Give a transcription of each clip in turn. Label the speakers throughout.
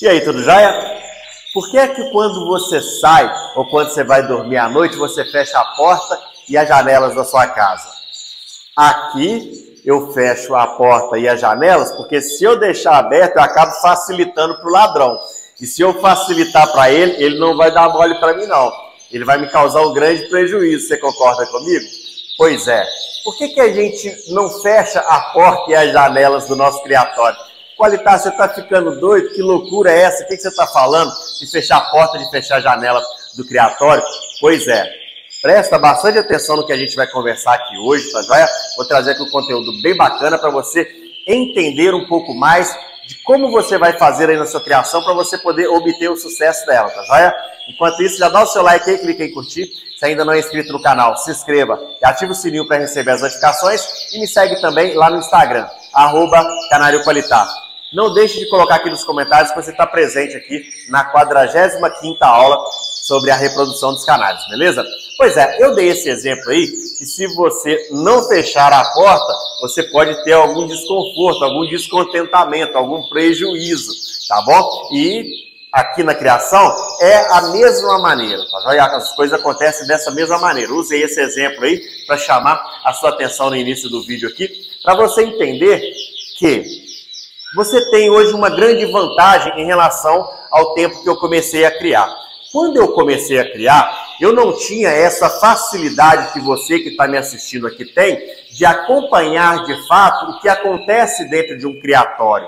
Speaker 1: E aí, tudo jóia? Por que é que quando você sai ou quando você vai dormir à noite, você fecha a porta e as janelas da sua casa? Aqui eu fecho a porta e as janelas porque se eu deixar aberto eu acabo facilitando para o ladrão. E se eu facilitar para ele, ele não vai dar mole para mim não. Ele vai me causar um grande prejuízo, você concorda comigo? Pois é. Por que a gente não fecha a porta e as janelas do nosso criatório? Qualitar, você está ficando doido? Que loucura é essa? O que você está falando de fechar a porta, de fechar a janela do criatório? Pois é, presta bastante atenção no que a gente vai conversar aqui hoje, tá joia? Vou trazer aqui um conteúdo bem bacana para você entender um pouco mais de como você vai fazer aí na sua criação para você poder obter o sucesso dela, tá joia? Enquanto isso, já dá o seu like aí, clica em curtir. Se ainda não é inscrito no canal, se inscreva e ative o sininho para receber as notificações e me segue também lá no Instagram, @CanarioQualitar. Não deixe de colocar aqui nos comentários que você está presente aqui na 45ª aula sobre a reprodução dos canários, beleza? Pois é, eu dei esse exemplo aí, que se você não fechar a porta, você pode ter algum desconforto, algum descontentamento, algum prejuízo, tá bom? E aqui na criação é a mesma maneira, tá? As coisas acontecem dessa mesma maneira. Usei esse exemplo aí para chamar a sua atenção no início do vídeo aqui, para você entender que você tem hoje uma grande vantagem em relação ao tempo que eu comecei a criar. Quando eu comecei a criar, eu não tinha essa facilidade que você que está me assistindo aqui tem de acompanhar de fato o que acontece dentro de um criatório.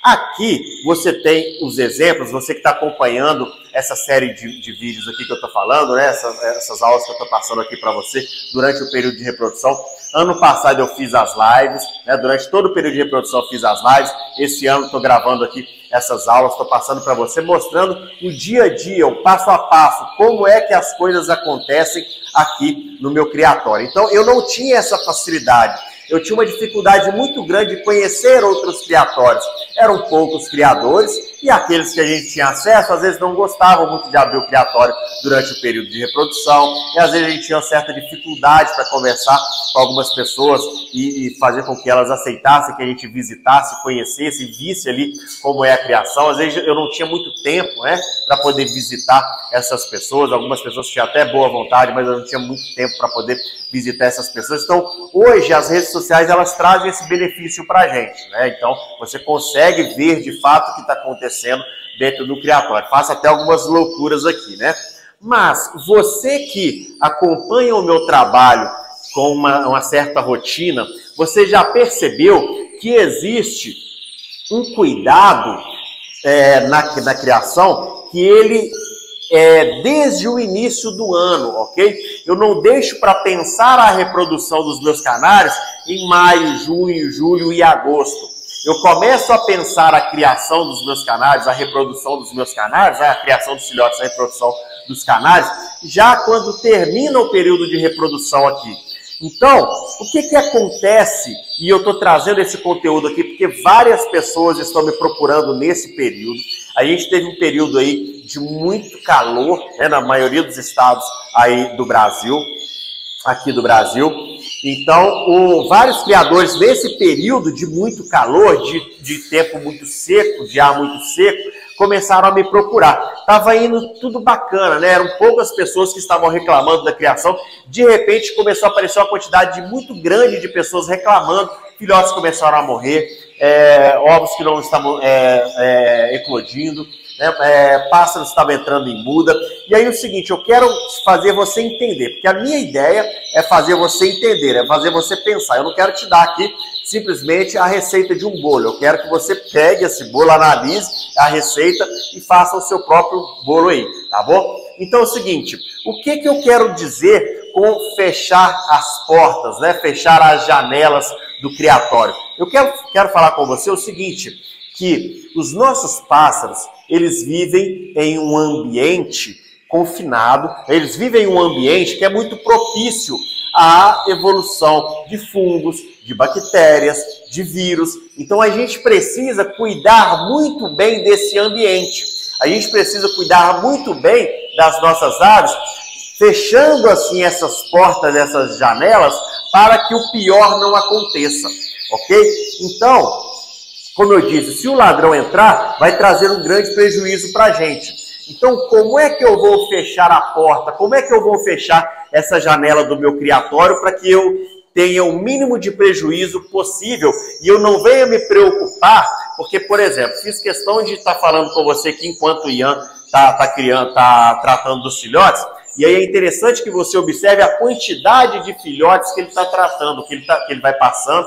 Speaker 1: Aqui você tem os exemplos, você que está acompanhando essa série de vídeos aqui que eu estou falando, né? Essas aulas que eu estou passando aqui para você durante o período de reprodução. Ano passado eu fiz as lives, né? Durante todo o período de reprodução eu fiz as lives. Esse ano estou gravando aqui essas aulas, estou passando para você, mostrando o dia a dia, o passo a passo, como é que as coisas acontecem aqui no meu criatório. Então eu não tinha essa facilidade. Eu tinha uma dificuldade muito grande de conhecer outros criatórios. Eram poucos criadores e aqueles que a gente tinha acesso, às vezes não gostavam muito de abrir o criatório durante o período de reprodução. E às vezes a gente tinha uma certa dificuldade para conversar com algumas pessoas e fazer com que elas aceitassem, que a gente visitasse, conhecesse, visse ali como é a criação. Às vezes eu não tinha muito tempo, né, para poder visitar essas pessoas. Algumas pessoas tinham até boa vontade, mas eu não tinha muito tempo para poder visitar essas pessoas. Então, hoje as redes sociais elas trazem esse benefício para a gente, né? Então, você consegue ver de fato o que está acontecendo dentro do criatório. Faço até algumas loucuras aqui, né? Mas você que acompanha o meu trabalho com uma certa rotina, você já percebeu que existe um cuidado na criação que ele desde o início do ano, ok? Eu não deixo para pensar a reprodução dos meus canários em maio, junho, julho e agosto. Eu começo a pensar a criação dos meus canários, a reprodução dos meus canários, a criação dos filhotes, a reprodução dos canários, já quando termina o período de reprodução aqui. Então, o que acontece? E eu estou trazendo esse conteúdo aqui porque várias pessoas estão me procurando nesse período. A gente teve um período aí de muito calor, né, na maioria dos estados aí do Brasil, aqui do Brasil. Então, vários criadores nesse período de muito calor, de tempo muito seco, de ar muito seco, começaram a me procurar. Estava indo tudo bacana, né? Eram poucas pessoas que estavam reclamando da criação. De repente começou a aparecer uma quantidade muito grande de pessoas reclamando. Filhotes começaram a morrer, ovos que não estavam eclodindo, né? Pássaros estavam entrando em muda. E aí o seguinte, eu quero fazer você entender, porque a minha ideia é fazer você entender, é fazer você pensar. Eu não quero te dar aqui simplesmente a receita de um bolo. Eu quero que você pegue esse bolo, analise a receita e faça o seu próprio bolo aí, tá bom? Então é o seguinte, o que eu quero dizer com fechar as portas, né? Fechar as janelas do criatório? Eu quero falar com você o seguinte, que os nossos pássaros, eles vivem em um ambiente confinado, eles vivem em um ambiente que é muito propício à evolução de fungos, de bactérias, de vírus. Então a gente precisa cuidar muito bem desse ambiente. A gente precisa cuidar muito bem das nossas aves, fechando assim essas portas, essas janelas, para que o pior não aconteça, ok? Então, Como eu disse, se o ladrão entrar, vai trazer um grande prejuízo para a gente. Então, como é que eu vou fechar a porta? Como é que eu vou fechar essa janela do meu criatório para que eu tenha o mínimo de prejuízo possível e eu não venha me preocupar? Porque, por exemplo, fiz questão de estar falando com você aqui enquanto o Ian está tratando dos filhotes. E aí é interessante que você observe a quantidade de filhotes que ele está tratando, que ele vai passando,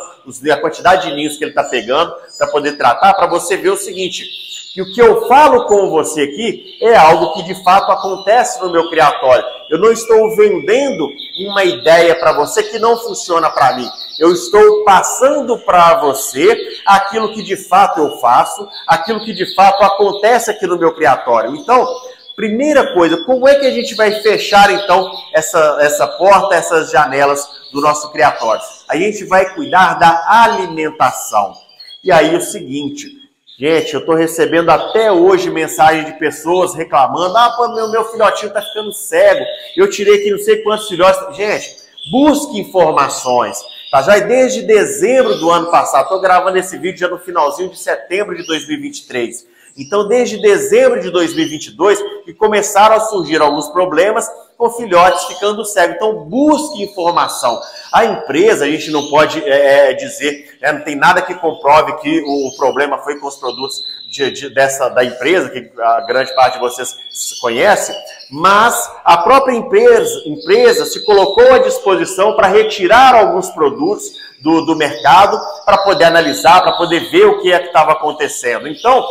Speaker 1: a quantidade de ninhos que ele está pegando para poder tratar, para você ver o seguinte, que o que eu falo com você aqui é algo que de fato acontece no meu criatório. Eu não estou vendendo uma ideia para você que não funciona para mim. Eu estou passando para você aquilo que de fato eu faço, aquilo que de fato acontece aqui no meu criatório. Então, primeira coisa, como é que a gente vai fechar, então, essa porta, essas janelas do nosso criatório? A gente vai cuidar da alimentação. E aí o seguinte, gente, eu estou recebendo até hoje mensagem de pessoas reclamando, meu filhotinho está ficando cego, eu tirei aqui não sei quantos filhotes. Gente, busque informações. Tá? Já desde dezembro do ano passado, estou gravando esse vídeo já no finalzinho de setembro de 2023. Então, desde dezembro de 2022, que começaram a surgir alguns problemas com filhotes ficando cegos. Então, busque informação. A empresa, a gente não pode dizer, não tem nada que comprove que o problema foi com os produtos da empresa, que a grande parte de vocês conhece, mas a própria empresa se colocou à disposição para retirar alguns produtos do mercado, para poder analisar, para poder ver o que é que estava acontecendo. Então,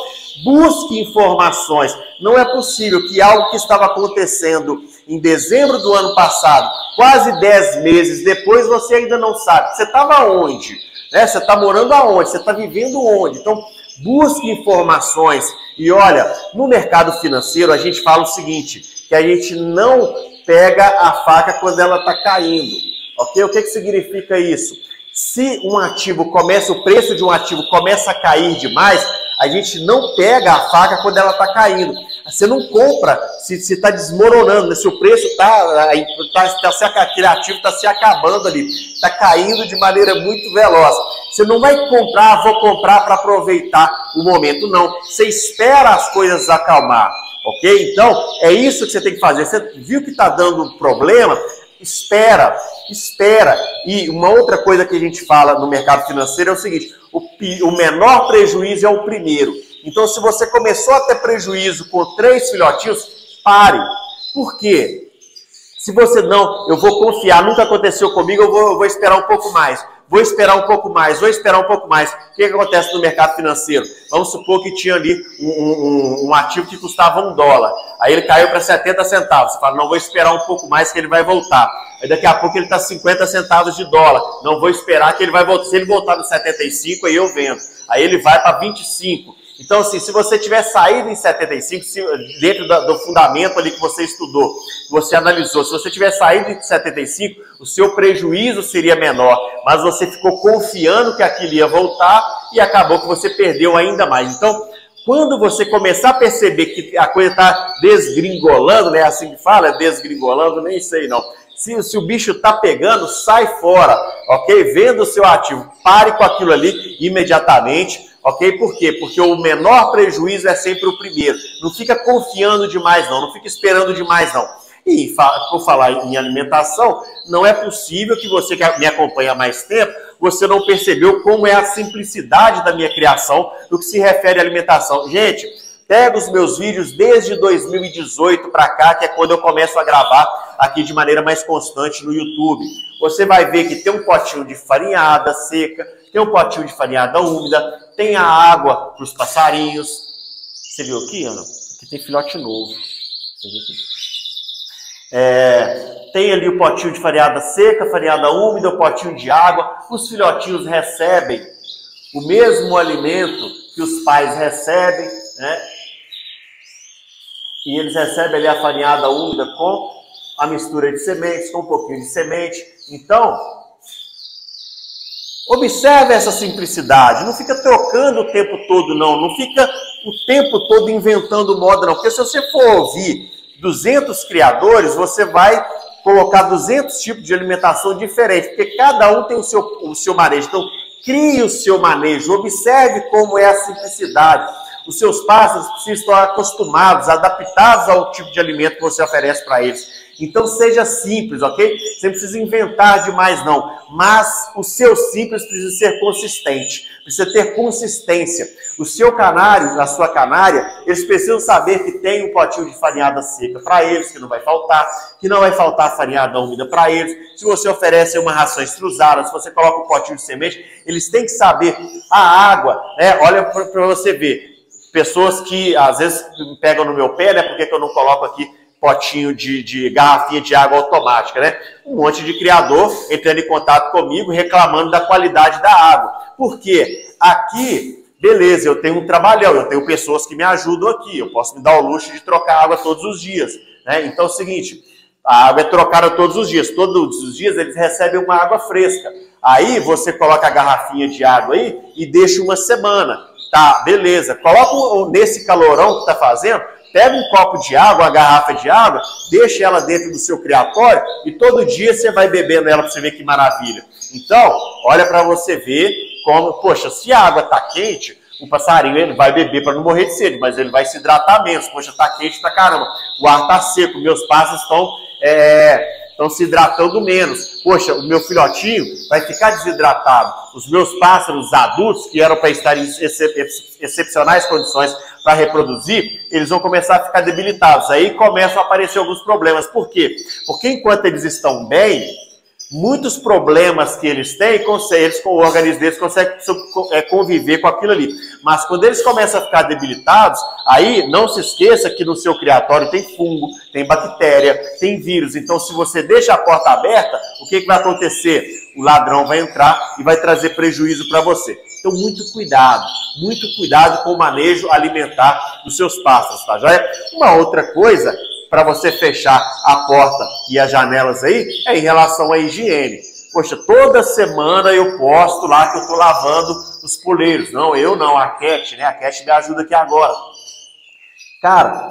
Speaker 1: busque informações. Não é possível que algo que estava acontecendo em dezembro do ano passado, quase 10 meses depois, você ainda não sabe. Você estava onde? Você está morando aonde? Você está vivendo onde? Então, busque informações. E olha, no mercado financeiro a gente fala o seguinte, que a gente não pega a faca quando ela está caindo. Ok? O que significa isso? Se o preço de um ativo começa a cair demais, a gente não pega a faca quando ela está caindo. Você não compra se está desmoronando, se o preço aquele ativo está se acabando ali, está caindo de maneira muito veloz. Você não vai comprar, vou comprar para aproveitar o momento, não. Você espera as coisas acalmar, ok? Então, é isso que você tem que fazer. Você viu que está dando problema? Espera. E uma outra coisa que a gente fala no mercado financeiro é o seguinte, o menor prejuízo é o primeiro. Então, se você começou a ter prejuízo com 3 filhotinhos, pare. Por quê? Se você não, eu vou confiar, nunca aconteceu comigo, eu vou esperar um pouco mais. Vou esperar um pouco mais. O que acontece no mercado financeiro? Vamos supor que tinha ali um ativo que custava $1. Aí ele caiu para 70 centavos. Você fala, não, vou esperar um pouco mais que ele vai voltar. Aí daqui a pouco ele está 50 centavos de dólar. Não vou esperar que ele vai voltar. Se ele voltar no 75, aí eu vendo. Aí ele vai para 25. Então, assim, se você tiver saído em 75, dentro do fundamento ali que você estudou, que você analisou, se você tiver saído em 75, o seu prejuízo seria menor, mas você ficou confiando que aquilo ia voltar e acabou que você perdeu ainda mais. Então, quando você começar a perceber que a coisa está desgringolando, né? Assim que fala, desgringolando, nem sei não. Se o bicho está pegando, sai fora, ok? Venda o seu ativo, pare com aquilo ali imediatamente. Ok? Por quê? Porque o menor prejuízo é sempre o primeiro. Não fica confiando demais não fica esperando demais não. E por falar em alimentação, não é possível que você que me acompanha há mais tempo, você não percebeu como é a simplicidade da minha criação no que se refere à alimentação. Gente, pega os meus vídeos desde 2018 para cá, que é quando eu começo a gravar aqui de maneira mais constante no YouTube. Você vai ver que tem um potinho de farinhada seca, tem um potinho de farinhada úmida, tem a água para os passarinhos. Você viu aqui, Ana? Aqui tem filhote novo. Você viu aqui? Tem ali o potinho de farinhada seca, farinhada úmida, o potinho de água. Os filhotinhos recebem o mesmo alimento que os pais recebem, né? E eles recebem ali a farinhada úmida com a mistura de sementes, com um pouquinho de semente. Então, observe essa simplicidade, não fica trocando o tempo todo não fica o tempo todo inventando moda não, porque se você for ouvir 200 criadores, você vai colocar 200 tipos de alimentação diferentes, porque cada um tem o seu manejo. Então, crie o seu manejo, observe como é a simplicidade. Os seus pássaros precisam estar acostumados, adaptados ao tipo de alimento que você oferece para eles. Então seja simples, ok? Você não precisa inventar demais não, mas o seu simples precisa ser consistente, precisa ter consistência. O seu canário, a sua canária, eles precisam saber que tem um potinho de farinhada seca para eles, que não vai faltar farinhada úmida para eles. Se você oferece uma ração extrusada, se você coloca um potinho de semente, eles têm que saber a água, né? Olha para você ver, pessoas que às vezes pegam no meu pé, né? Por que eu não coloco aqui potinho de garrafinha de água automática, né? Um monte de criador entrando em contato comigo, reclamando da qualidade da água. Por quê? Aqui, beleza, eu tenho um trabalhão, eu tenho pessoas que me ajudam aqui, eu posso me dar o luxo de trocar água todos os dias, né? Então é o seguinte, a água é trocada todos os dias eles recebem uma água fresca. Aí você coloca a garrafinha de água aí e deixa uma semana. Tá, beleza. Coloca nesse calorão que está fazendo, pega um copo de água, uma garrafa de água, deixa ela dentro do seu criatório e todo dia você vai bebendo ela para você ver que maravilha. Então, olha para você ver como, poxa, se a água está quente, o passarinho ele vai beber para não morrer de sede, mas ele vai se hidratar menos. Poxa, está quente pra caramba, o ar está seco, meus pássaros estão se hidratando menos. Poxa, o meu filhotinho vai ficar desidratado. Os meus pássaros adultos, que eram para estar em excepcionais condições para reproduzir, eles vão começar a ficar debilitados. Aí começam a aparecer alguns problemas. Por quê? Porque enquanto eles estão bem, muitos problemas que eles têm, o organismo deles consegue conviver com aquilo ali. Mas quando eles começam a ficar debilitados, aí não se esqueça que no seu criatório tem fungo, tem bactéria, tem vírus. Então se você deixa a porta aberta, o que vai acontecer? O ladrão vai entrar e vai trazer prejuízo para você. Então muito cuidado com o manejo alimentar dos seus pássaros, tá joia? Uma outra coisa para você fechar a porta e as janelas aí, é em relação à higiene. Poxa, toda semana eu posto lá que eu estou lavando os poleiros. Não, eu não, a Cat, né? A Cat me ajuda aqui agora. Cara,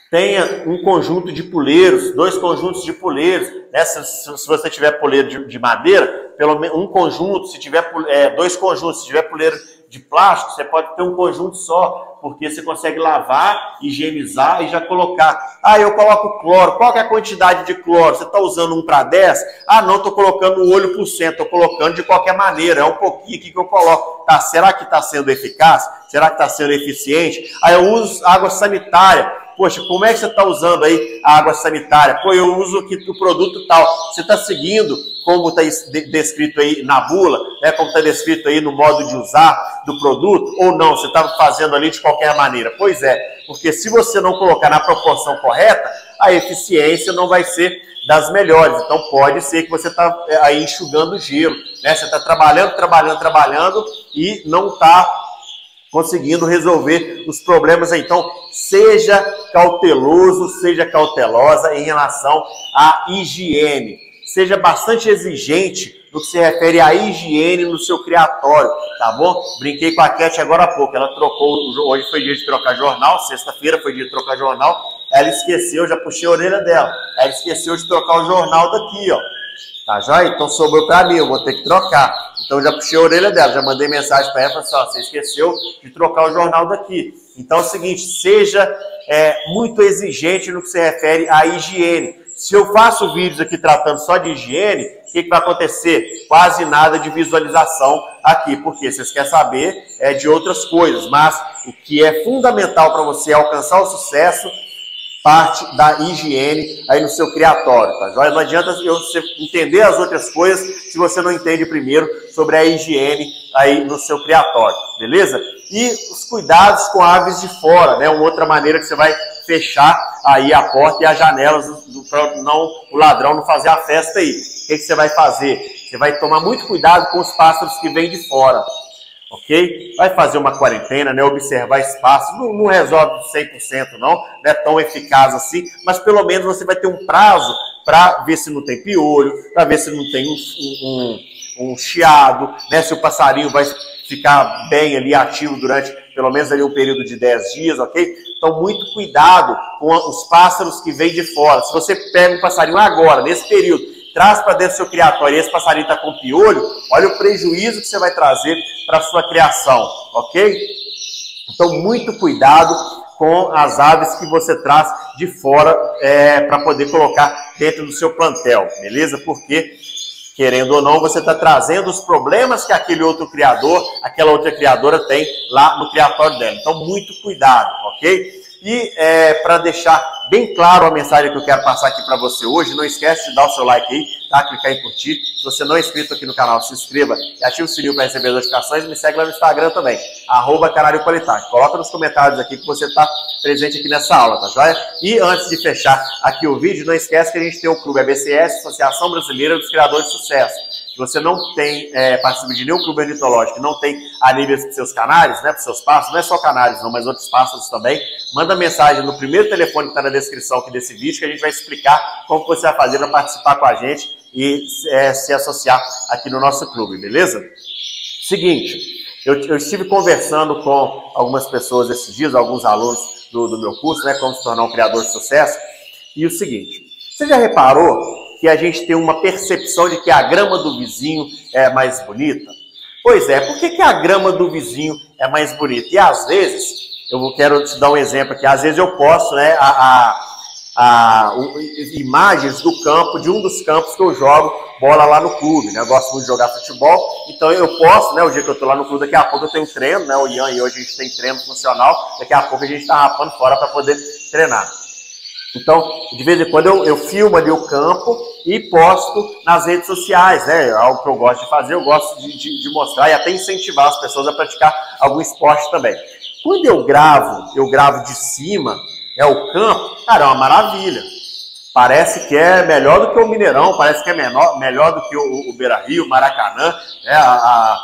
Speaker 1: tenha um conjunto de poleiros, 2 conjuntos de poleiros. Né? Se você tiver poleiro de madeira, pelo menos um conjunto. Se tiver 2 conjuntos, se tiver poleiro de plástico, você pode ter um conjunto só, porque você consegue lavar, higienizar e já colocar. Ah, eu coloco cloro. Qual que é a quantidade de cloro? Você está usando 1:10? Ah, não, estou colocando 1%, estou colocando de qualquer maneira, é um pouquinho aqui que eu coloco. Tá, será que está sendo eficaz? Será que está sendo eficiente? Ah, eu uso água sanitária. Poxa, como é que você está usando aí a água sanitária? Pô, eu uso aqui o produto tal. Você está seguindo como está descrito aí na bula, né? Como está descrito aí no modo de usar do produto, ou não? Você está fazendo ali de qualquer maneira? Pois é, porque se você não colocar na proporção correta, a eficiência não vai ser das melhores. Então pode ser que você está aí enxugando gelo, né? Você está trabalhando e não está conseguindo resolver os problemas. Então, seja cauteloso, seja cautelosa em relação à higiene. Seja bastante exigente no que se refere à higiene no seu criatório, tá bom? Brinquei com a Cat agora há pouco, ela trocou, hoje foi dia de trocar jornal, sexta-feira foi dia de trocar jornal, ela esqueceu, já puxei a orelha dela, ela esqueceu de trocar o jornal daqui, ó. Tá joia? Então sobrou para mim, eu vou ter que trocar. Então já puxei a orelha dela, já mandei mensagem para ela, falei assim, ó, você esqueceu de trocar o jornal daqui. Então é o seguinte, seja muito exigente no que se refere à higiene. Se eu faço vídeos aqui tratando só de higiene, o que vai acontecer? Quase nada de visualização aqui, porque vocês querem saber de outras coisas, mas o que é fundamental para você alcançar o sucesso parte da higiene aí no seu criatório, tá joia? Não adianta você entender as outras coisas se você não entende primeiro sobre a higiene aí no seu criatório, beleza? E os cuidados com aves de fora, né? Uma outra maneira que você vai fechar aí a porta e as janelas para o ladrão não fazer a festa aí. O que você vai fazer? Você vai tomar muito cuidado com os pássaros que vêm de fora. Ok? Vai fazer uma quarentena, né? Observar espaço, não resolve 100% não é tão eficaz assim, mas pelo menos você vai ter um prazo para ver se não tem piolho, para ver se não tem um chiado, né? Se o passarinho vai ficar bem ali ativo durante pelo menos ali um período de 10 dias, ok? Então muito cuidado com os pássaros que vêm de fora. Se você pega um passarinho agora, nesse período, traz para dentro do seu criatório e esse passarinho está com piolho, olha o prejuízo que você vai trazer para a sua criação, ok? Então, muito cuidado com as aves que você traz de fora para poder colocar dentro do seu plantel, beleza? Porque, querendo ou não, você está trazendo os problemas que aquele outro criador, aquela outra criadora tem lá no criatório dela. Então, muito cuidado, ok? E para deixar bem claro a mensagem que eu quero passar aqui para você hoje, não esquece de dar o seu like aí, tá? Clicar em curtir. Se você não é inscrito aqui no canal, se inscreva e ative o sininho para receber as notificações. Me segue lá no Instagram também, @canarioqualitate. Coloca nos comentários aqui que você está presente aqui nessa aula, tá joia? E antes de fechar aqui o vídeo, não esquece que a gente tem o Clube ABCS, Associação Brasileira dos Criadores de Sucesso. Se você não tem participa de nenhum clube ornitológico, não tem aníveis para os seus canários, né, para os seus pássaros, não é só canários não, mas outros pássaros também, manda mensagem no primeiro telefone que está na descrição aqui desse vídeo, que a gente vai explicar como você vai fazer para participar com a gente e se associar aqui no nosso clube, beleza? Seguinte, eu estive conversando com algumas pessoas esses dias, alguns alunos do meu curso, né, como se tornar um criador de sucesso, e o seguinte, você já reparou que a gente tem uma percepção de que a grama do vizinho é mais bonita? Pois é, por que a grama do vizinho é mais bonita? E às vezes, quero te dar um exemplo aqui, às vezes eu posto, né, imagens do campo, de um dos campos que eu jogo bola lá no clube, né? Eu gosto muito de jogar futebol, então eu posto, né, o dia que eu tô lá no clube, daqui a pouco eu tenho treino, né, o Ian e hoje a gente tem treino funcional, daqui a pouco a gente tá rapando fora para poder treinar. Então, de vez em quando eu filmo ali o campo e posto nas redes sociais, né? Algo que eu gosto de fazer, eu gosto de mostrar e até incentivar as pessoas a praticar algum esporte também. Quando eu gravo de cima, o campo, cara, é uma maravilha. Parece que é melhor do que o Mineirão, parece que é melhor do que o Beira-Rio, o Maracanã, né?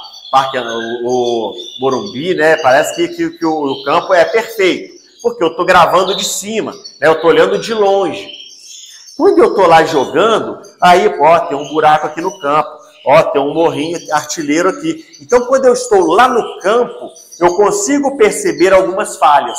Speaker 1: O Morumbi, né? Parece que o campo é perfeito. Porque eu estou gravando de cima, né? Eu estou olhando de longe. Quando eu estou lá jogando, aí, ó, tem um buraco aqui no campo, ó, tem um morrinho artilheiro aqui. Então, quando eu estou lá no campo, eu consigo perceber algumas falhas.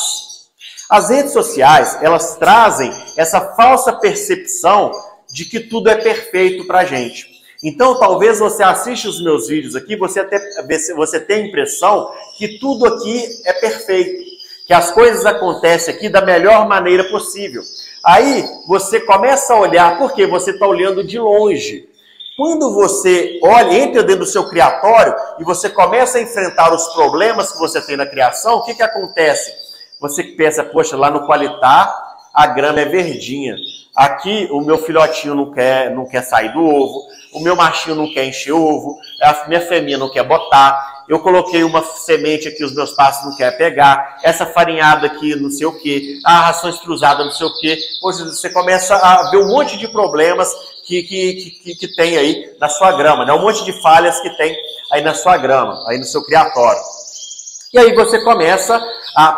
Speaker 1: As redes sociais, elas trazem essa falsa percepção de que tudo é perfeito para a gente. Então, talvez você assista os meus vídeos aqui, você tenha a impressão que tudo aqui é perfeito, que as coisas acontecem aqui da melhor maneira possível. Aí você começa a olhar, porque você está olhando de longe. Quando você entra dentro do seu criatório e você começa a enfrentar os problemas que você tem na criação, o que acontece? Você pensa, poxa, lá no Qualitar a grama é verdinha. Aqui o meu filhotinho não quer sair do ovo, o meu machinho não quer encher ovo, a minha fêmea não quer botar. Eu coloquei uma semente aqui, os meus pássaros não querem pegar, essa farinhada aqui, não sei o quê, a ração extrusada, não sei o quê. Poxa, você começa a ver um monte de problemas que tem aí na sua grama, né? Um monte de falhas que tem aí na sua grama, aí no seu criatório. E aí você começa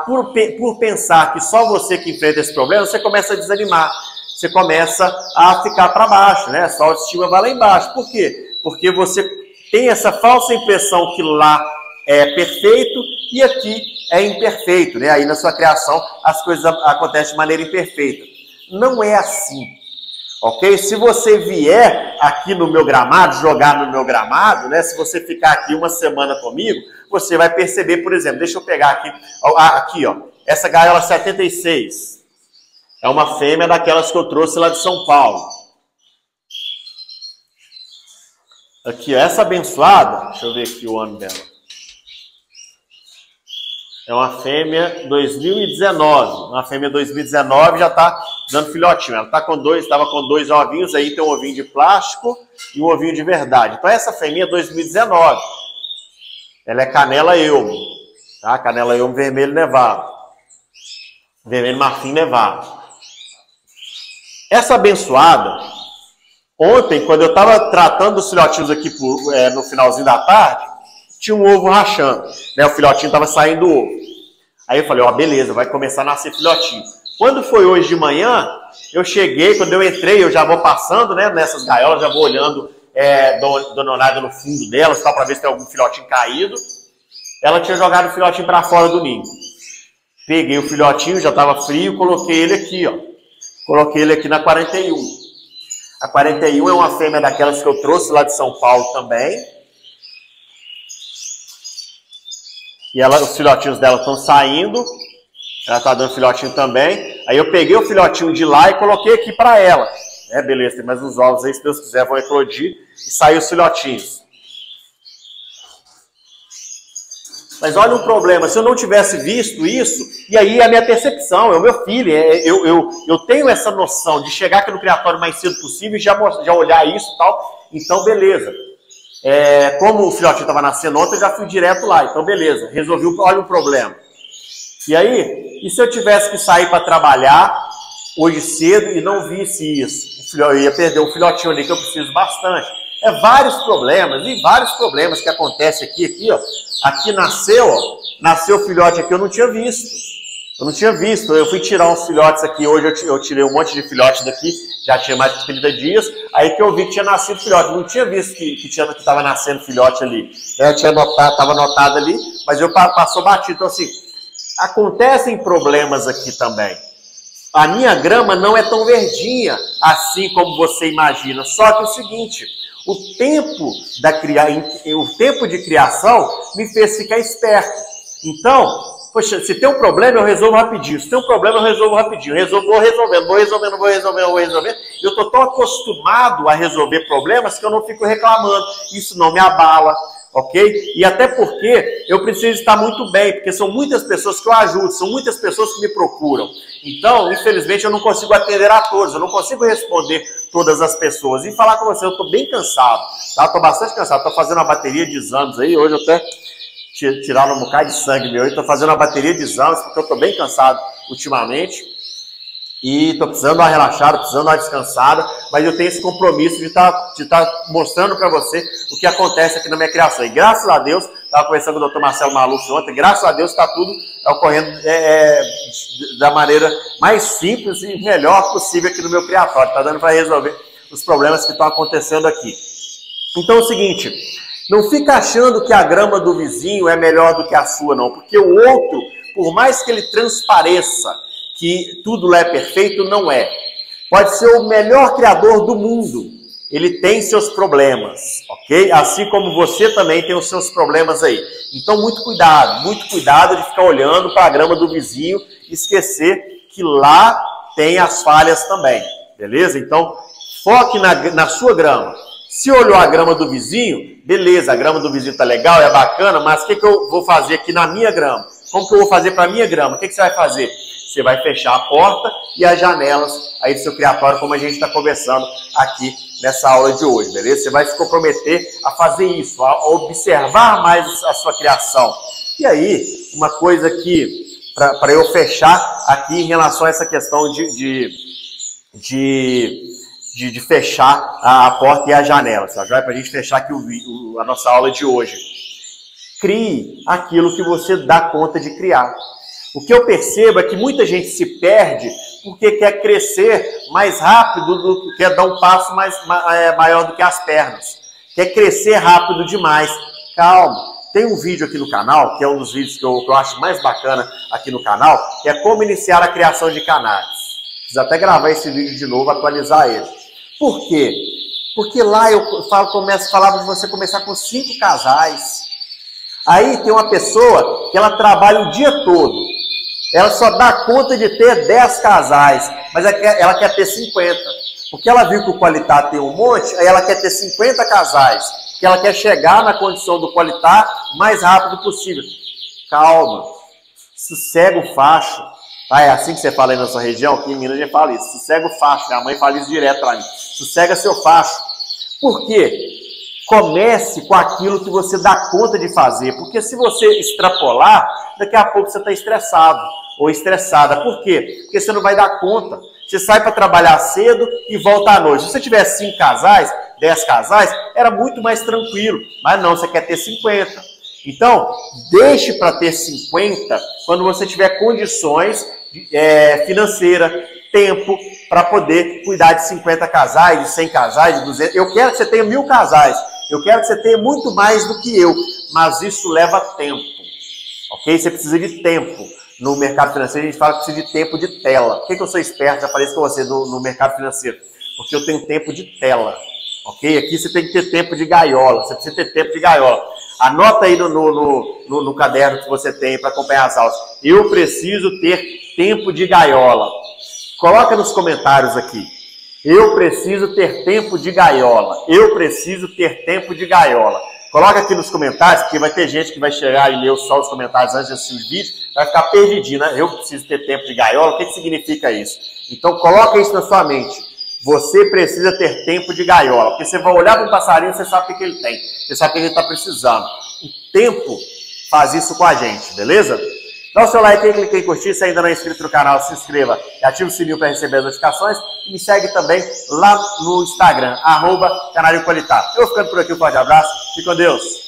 Speaker 1: por pensar que só você que enfrenta esse problema, você começa a desanimar. Você começa a ficar para baixo, né? Sua autoestima vai lá embaixo. Por quê? Porque você tem essa falsa impressão que lá é perfeito e aqui é imperfeito, né? Aí na sua criação as coisas acontecem de maneira imperfeita. Não é assim, ok? Se você vier aqui no meu gramado, jogar no meu gramado, né? Se você ficar aqui uma semana comigo, você vai perceber, por exemplo, deixa eu pegar aqui, ó, essa gaiola 76. É uma fêmea daquelas que eu trouxe lá de São Paulo. Aqui, ó, essa abençoada, deixa eu ver aqui o ano dela. É uma fêmea 2019. Uma fêmea 2019 já está dando filhotinho. Ela estava com dois ovinhos, aí tem um ovinho de plástico e um ovinho de verdade. Então essa fêmea é 2019. Ela é canela elmo, tá? Canela elmo vermelho nevado. Vermelho marfim nevado. Essa abençoada, ontem, quando eu estava tratando os filhotinhos aqui no finalzinho da tarde, tinha um ovo rachando, né? O filhotinho estava saindo do ovo. Aí eu falei, ó, beleza, vai começar a nascer filhotinho. Quando foi hoje de manhã, eu cheguei, quando eu entrei, eu já vou passando, né, nessas gaiolas, já vou olhando, dando uma olhada no fundo delas, para ver se tem algum filhotinho caído. Ela tinha jogado o filhotinho para fora do ninho. Peguei o filhotinho, já estava frio, coloquei ele aqui, ó. Coloquei ele aqui na 41. A 41 é uma fêmea daquelas que eu trouxe lá de São Paulo também. E os filhotinhos dela estão saindo. Ela está dando filhotinho também. Aí eu peguei o filhotinho de lá e coloquei aqui para ela. Beleza, tem mais uns ovos aí, se Deus quiser, vão eclodir. E saiu os filhotinhos. Mas olha um problema, se eu não tivesse visto isso, e aí a minha percepção, é o meu filho, eu tenho essa noção de chegar aqui no criatório o mais cedo possível e já olhar isso e tal, então beleza. Como o filhotinho estava nascendo ontem, eu já fui direto lá, então beleza, resolvi, olha o problema. E aí, e se eu tivesse que sair para trabalhar hoje cedo e não visse isso? Eu ia perder um filhotinho ali que eu preciso bastante. Vários problemas que acontecem aqui, ó. Aqui nasceu o filhote aqui, eu não tinha visto. Eu fui tirar uns filhotes aqui, hoje eu tirei um monte de filhotes daqui, já tinha mais de 30 dias, aí que eu vi que tinha nascido filhote. Eu não tinha visto que estava nascendo filhote ali. Eu tinha notado, estava anotado ali, mas passou batido. Então assim, acontecem problemas aqui também. A minha grama não é tão verdinha assim como você imagina, só que é o seguinte... O tempo de criação me fez ficar esperto. Então, poxa, se tem um problema, eu resolvo rapidinho. Se tem um problema, eu resolvo rapidinho. Vou resolvendo. Eu estou tão acostumado a resolver problemas que eu não fico reclamando. Isso não me abala, ok? E até porque eu preciso estar muito bem, porque são muitas pessoas que eu ajudo, são muitas pessoas que me procuram. Então, infelizmente, eu não consigo atender a todos, eu não consigo responder todas as pessoas. E falar com você, eu estou bem cansado, tá? Estou bastante cansado, estou fazendo uma bateria de exames aí, hoje eu até tiraram um bocado de sangue meu, estou fazendo uma bateria de exames, porque eu estou bem cansado ultimamente. E estou precisando dar uma relaxada, precisando dar uma descansada, mas eu tenho esse compromisso de estar mostrando para você o que acontece aqui na minha criação. E graças a Deus, estava conversando com o Dr. Marcelo Maluf ontem, graças a Deus está tudo ocorrendo da maneira mais simples e melhor possível aqui no meu criatório. Está dando para resolver os problemas que estão acontecendo aqui. Então é o seguinte, não fica achando que a grama do vizinho é melhor do que a sua, não, porque o outro, por mais que ele transpareça que tudo lá é perfeito, não é. Pode ser o melhor criador do mundo, ele tem seus problemas, ok? Assim como você também tem os seus problemas aí. Então muito cuidado de ficar olhando para a grama do vizinho e esquecer que lá tem as falhas também, beleza? Então foque na sua grama. Se olhou a grama do vizinho, beleza, a grama do vizinho tá legal, é bacana, mas o que eu vou fazer aqui na minha grama? Como que eu vou fazer para a minha grama? O que você vai fazer? Você vai fechar a porta e as janelas aí do seu criatório, como a gente está conversando aqui nessa aula de hoje, beleza? Você vai se comprometer a fazer isso, a observar mais a sua criação. E aí, uma coisa que, para eu fechar aqui em relação a essa questão de fechar a porta e a janela, tá? Para a gente fechar aqui a nossa aula de hoje. Crie aquilo que você dá conta de criar. O que eu percebo é que muita gente se perde porque quer crescer mais rápido, quer dar um passo maior do que as pernas. Quer crescer rápido demais. Calma. Tem um vídeo aqui no canal, que é um dos vídeos que eu acho mais bacana aqui no canal, que é como iniciar a criação de canários. Preciso até gravar esse vídeo de novo, atualizar ele. Por quê? Porque lá eu falava de você começar com 5 casais. Aí tem uma pessoa que ela trabalha o dia todo. Ela só dá conta de ter 10 casais, mas ela quer ter 50. Porque ela viu que o Qualitar tem um monte, aí ela quer ter 50 casais. Porque ela quer chegar na condição do Qualitar o mais rápido possível. Calma. Sossega o facho. Ah, é assim que você fala aí na sua região? Aqui em Minas a gente fala isso. Sossega o facho. Minha mãe fala isso direto pra mim. Sossega seu facho. Por quê? Comece com aquilo que você dá conta de fazer, porque se você extrapolar, daqui a pouco você está estressado ou estressada. Por quê? Porque você não vai dar conta. Você sai para trabalhar cedo e volta à noite. Se você tivesse 5 casais, 10 casais, era muito mais tranquilo. Mas não, você quer ter 50. Então, deixe para ter 50 quando você tiver condições financeiras, tempo, para poder cuidar de 50 casais, de 100 casais, de 200. Eu quero que você tenha 1000 casais. Eu quero que você tenha muito mais do que eu, mas isso leva tempo, ok? Você precisa de tempo. No mercado financeiro a gente fala que precisa de tempo de tela. Por que eu sou esperto? Já falei isso com você no mercado financeiro. porque eu tenho tempo de tela. Ok? Aqui você tem que ter tempo de gaiola. Você precisa ter tempo de gaiola. Anota aí no caderno que você tem para acompanhar as aulas. Eu preciso ter tempo de gaiola. Coloca nos comentários aqui. Eu preciso ter tempo de gaiola. Eu preciso ter tempo de gaiola. Coloca aqui nos comentários, porque vai ter gente que vai chegar e ler só os comentários antes de assistir os vídeos, vai ficar perdidinho, né? Eu preciso ter tempo de gaiola. O que significa isso? Então coloca isso na sua mente. Você precisa ter tempo de gaiola, porque você vai olhar para um passarinho e você sabe o que ele tem. Você sabe o que ele está precisando. O tempo faz isso com a gente, beleza? Dá o seu like aí, clique em curtir. Se ainda não é inscrito no canal, se inscreva e ative o sininho para receber as notificações. E me segue também lá no Instagram, @Canário Qualitário. Eu vou ficando por aqui, um forte abraço. Fique com Deus.